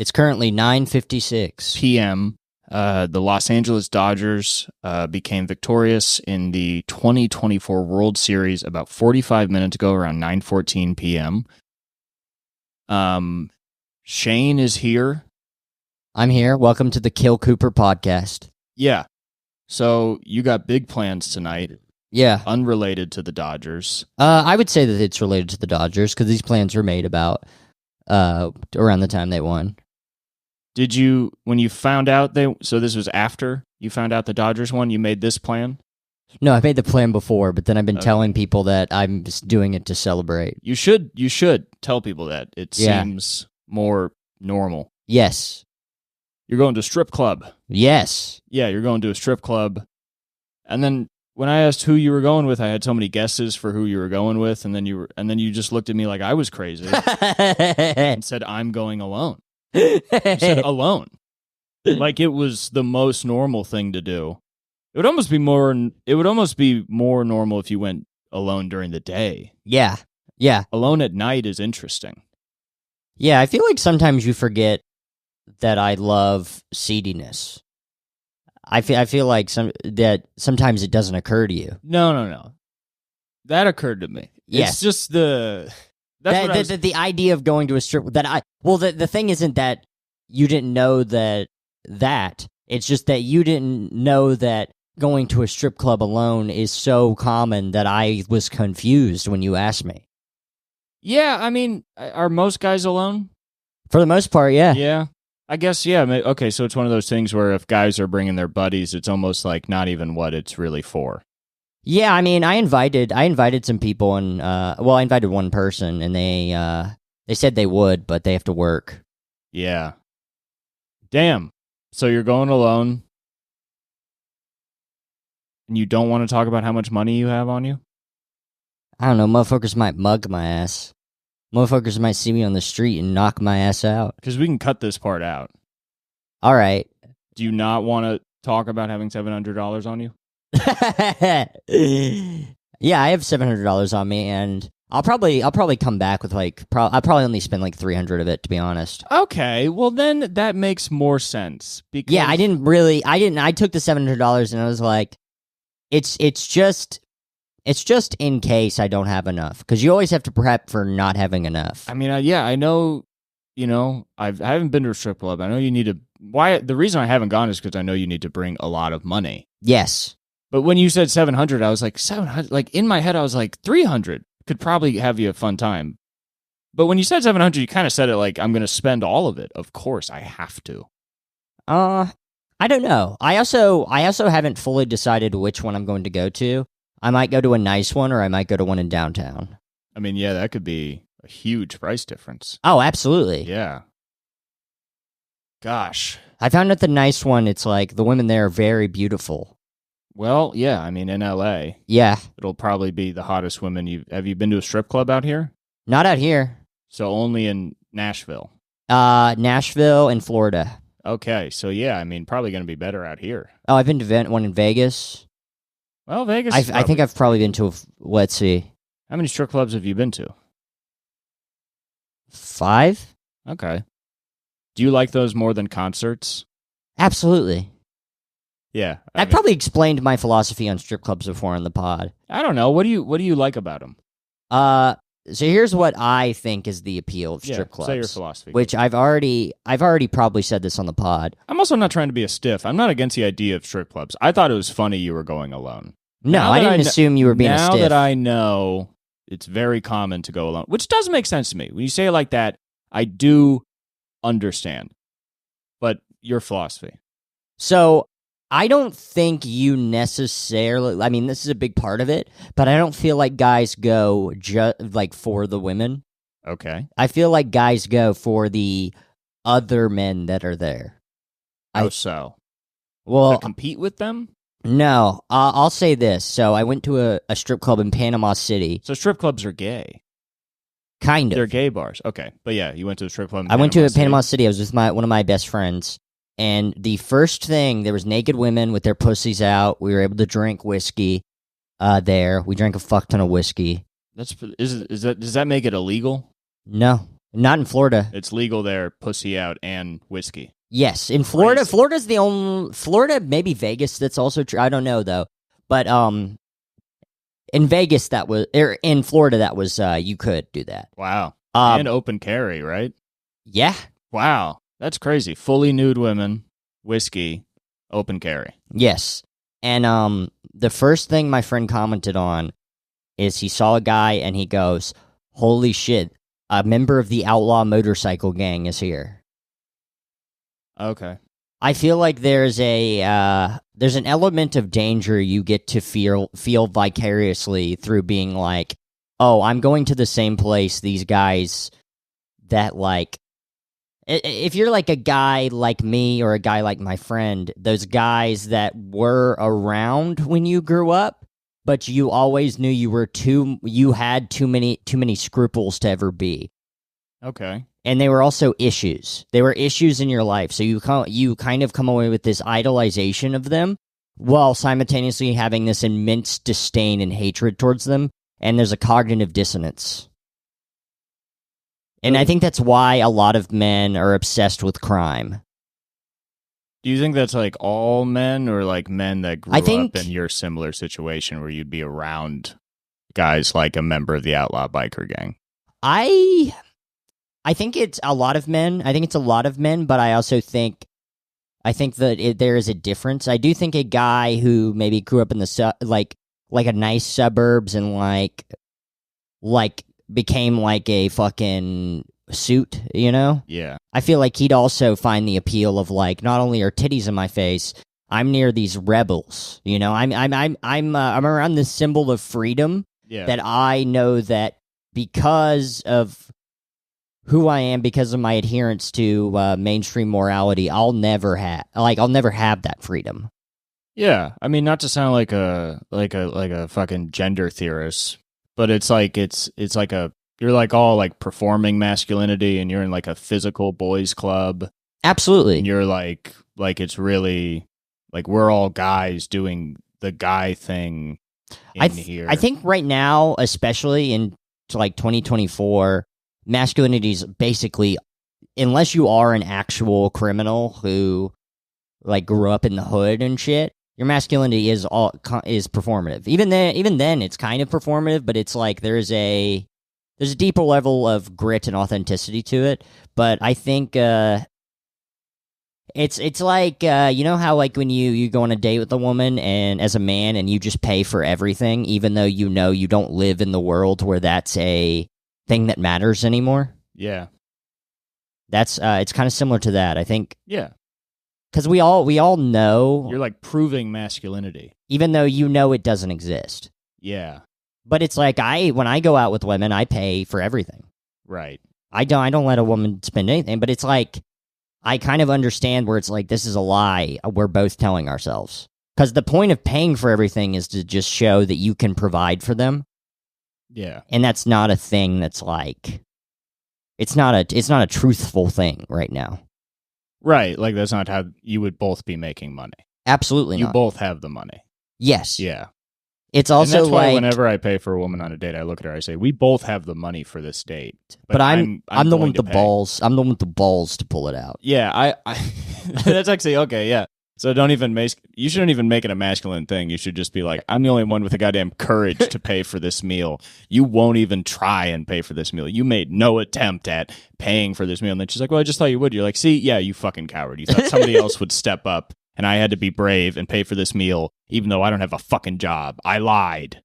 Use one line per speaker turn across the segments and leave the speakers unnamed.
It's currently 9:56
p.m. The Los Angeles Dodgers became victorious in the 2024 World Series about 45 minutes ago, around 9:14 p.m. Shane is here.
I'm here. Welcome to the Kill Cooper podcast.
Yeah. So you got big plans tonight.
Yeah.
Unrelated to the Dodgers.
I would say that it's related to the Dodgers because these plans were made about around the time they won.
Did you, when you found out so this was after you found out the Dodgers won, you made this plan?
No, I made the plan before, but then I've been telling people that I'm just doing it to celebrate.
You should tell people that. It seems more normal.
Yes.
You're going to a strip club.
Yes.
Yeah, you're going to a strip club. And then when I asked who you were going with, I had so many guesses for who you were going with, and then you just looked at me like I was crazy and said, "I'm going alone." You said alone. Like it was the most normal thing to do. It would almost be more normal if you went alone during the day.
Yeah. Yeah.
Alone at night is interesting.
Yeah, I feel like sometimes you forget that I love seediness. I feel like that sometimes it doesn't occur to you.
No. That occurred to me.
Yes.
It's just the
idea of going to a strip the thing isn't that you didn't know that it's just that you didn't know that going to a strip club alone is so common that I was confused when you asked me.
Yeah, I mean, are most guys alone?
For the most part, yeah.
Yeah. I guess, yeah. Okay, so it's one of those things where if guys are bringing their buddies, it's almost like not even what it's really for.
Yeah, I mean, I invited some people, and I invited one person, and they said they would, but they have to work.
Yeah. Damn. So you're going alone, and you don't want to talk about how much money you have on you?
I don't know. Motherfuckers might mug my ass. Motherfuckers might see me on the street and knock my ass out.
Because we can cut this part out.
All right.
Do you not want to talk about having $700 on you?
Yeah, I have $700 on me, and I'll probably come back with I'll probably only spend like $300 of it, to be honest.
Okay, well then that makes more sense. Because
I took the $700 and I was like, it's just in case I don't have enough, because you always have to prep for not having enough.
I mean, I know, I haven't been to a strip club. I know you need to. The reason I haven't gone is because I know you need to bring a lot of money.
Yes.
But when you said 700, I was like, 700, like in my head, I was like 300 could probably have you a fun time. But when you said 700, you kind of said it like, I'm going to spend all of it. Of course I have to.
I don't know. I also haven't fully decided which one I'm going to go to. I might go to a nice one, or I might go to one in downtown.
I mean, yeah, that could be a huge price difference.
Oh, absolutely.
Yeah. Gosh.
I found out the nice one, it's like the women there are very beautiful.
Well, yeah, I mean, in LA.
Yeah.
It'll probably be the hottest women have you been to a strip club out here?
Not out here.
So only in Nashville.
Nashville and Florida.
Okay, so yeah, I mean, probably going to be better out here.
Oh, I've been to one in Vegas.
Well, Vegas.
I think I've probably been to. Let's see.
How many strip clubs have you been to?
5.
Okay. Do you like those more than concerts?
Absolutely.
Yeah.
I've probably explained my philosophy on strip clubs before on the pod.
I don't know. What do you like about them?
So here's what I think is the appeal of strip clubs.
Say your philosophy.
Which I've already probably said this on the pod.
I'm also not trying to be a stiff. I'm not against the idea of strip clubs. I thought it was funny you were going alone.
No, I didn't assume you were being a stiff.
Now that I know, it's very common to go alone, which does make sense to me. When you say it like that, I do understand. But your philosophy.
So I don't think you necessarily, I mean, this is a big part of it, but I don't feel like guys go for the women.
Okay.
I feel like guys go for the other men that are there.
How so?
Well,
to compete with them?
No, I'll say this. So I went to a strip club in Panama City.
So strip clubs are gay?
Kind of.
They're gay bars. Okay. But yeah, you went to a strip club in
Panama City. Panama City. I was with one of my best friends. And the first thing, there was naked women with their pussies out. We were able to drink whiskey there. We drank a fuck ton of whiskey.
Does that make it illegal?
No. Not in Florida.
It's legal there, pussy out and whiskey.
Yes, in Florida.
Crazy.
Florida's the only Florida, maybe Vegas. That's also true. I don't know though. But in Vegas, in Florida, that was you could do that.
Wow. And open carry, right?
Yeah.
Wow. That's crazy. Fully nude women, whiskey, open carry.
Yes. And the first thing my friend commented on is he saw a guy and he goes, "Holy shit, a member of the outlaw motorcycle gang is here."
Okay.
I feel like there's an element of danger you get to feel vicariously through being like, "Oh, I'm going to the same place these guys that like." If you're like a guy like me or a guy like my friend, those guys that were around when you grew up, but you always knew you had too many scruples to ever be.
Okay.
And they were also issues. They were issues in your life. So you kind of come away with this idolization of them while simultaneously having this immense disdain and hatred towards them. And there's a cognitive dissonance. And I think that's why a lot of men are obsessed with crime.
Do you think that's like all men or like men that grew up in your similar situation where you'd be around guys like a member of the outlaw biker gang?
I think it's a lot of men. I think it's a lot of men, but I also think that there is a difference. I do think a guy who maybe grew up in the like a nice suburbs and like became like a fucking suit, you know?
Yeah.
I feel like he'd also find the appeal of like not only are titties in my face, I'm near these rebels, you know? I'm around this symbol of freedom that I know that because of who I am, because of my adherence to mainstream morality, I'll never have that freedom.
Yeah, I mean, not to sound like a fucking gender theorist, but it's like you're like all like performing masculinity, and you're in like a physical boys club.
Absolutely,
and you're like it's really like we're all guys doing the guy thing here.
I think right now, especially in like 2024. Masculinity is basically, unless you are an actual criminal who like grew up in the hood and shit, your masculinity is performative. Even then, it's kind of performative, but it's like there's a deeper level of grit and authenticity to it. But I think it's like you know how like when you go on a date with a woman and as a man and you just pay for everything, even though you know you don't live in the world where that's a thing that matters anymore.
Yeah,
that's it's kind of similar to that, I think.
Yeah,
because we all know
you're like proving masculinity,
even though you know it doesn't exist.
Yeah,
but it's like when I go out with women, I pay for everything.
Right.
I don't let a woman spend anything, but it's like I kind of understand where it's like this is a lie we're both telling ourselves. Because the point of paying for everything is to just show that you can provide for them.
Yeah.
And that's not a thing that's like it's not a truthful thing right now.
Right, like that's not how you would both be making money.
Absolutely not.
You both have the money.
Yes.
Yeah.
It's also
and that's why
like
whenever I pay for a woman on a date, I look at her, I say, we both have the money for this date.
But I'm the one with the
pay.
balls. I'm the one with the balls to pull it out.
Yeah, I that's actually okay, yeah. So you shouldn't even make it a masculine thing. You should just be like, I'm the only one with the goddamn courage to pay for this meal. You won't even try and pay for this meal. You made no attempt at paying for this meal. And then she's like, well, I just thought you would. You're like, see, yeah, you fucking coward. You thought somebody else would step up and I had to be brave and pay for this meal, even though I don't have a fucking job. I lied.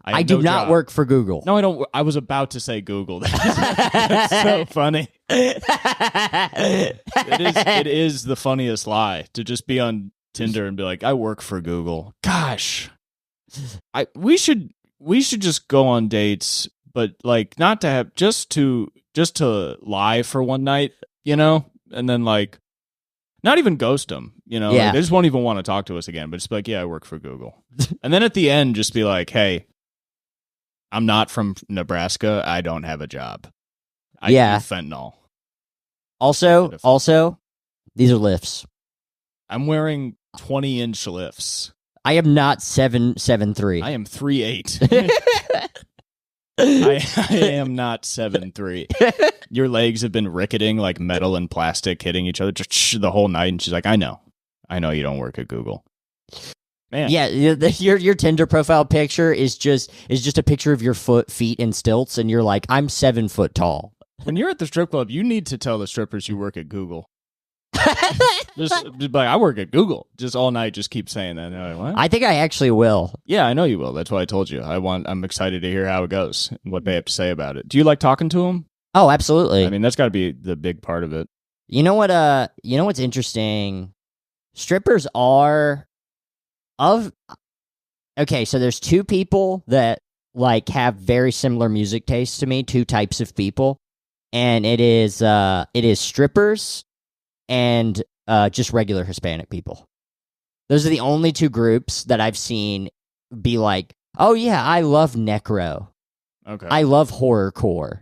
I do not work for Google.
No, I don't. I was about to say Google. That's so funny. It is the funniest lie to just be on Tinder and be like, I work for Google. Gosh, we should just go on dates, but like not to have just to lie for one night, you know, and then like not even ghost them, you know.
Yeah.
Like, they just won't even want to talk to us again. But just be like, yeah, I work for Google, and then at the end, just be like, hey, I'm not from Nebraska. I don't have a job. I do fentanyl.
Also, these are lifts.
I'm wearing 20-inch lifts.
I am not 7'3".
I am 3'8". I am not 7'3". Your legs have been ricketing like metal and plastic hitting each other just the whole night. And she's like, I know you don't work at Google. Man.
Yeah, your Tinder profile picture is just a picture of your feet in stilts, and you're like, I'm 7 foot tall.
When you're at the strip club, you need to tell the strippers you work at Google. just like, I work at Google. Just all night, just keep saying that. Like, what?
I think I actually will.
Yeah, I know you will. That's why I told you. I'm excited to hear how it goes, what they have to say about it. Do you like talking to them?
Oh, absolutely.
I mean, that's got to be the big part of it.
You know what? You know what's interesting? Strippers are okay. So there's two people that like have very similar music tastes to me. Two types of people, and it is strippers and just regular Hispanic people. Those are the only two groups that I've seen be like, oh yeah, I love necro.
Okay.
I love horrorcore.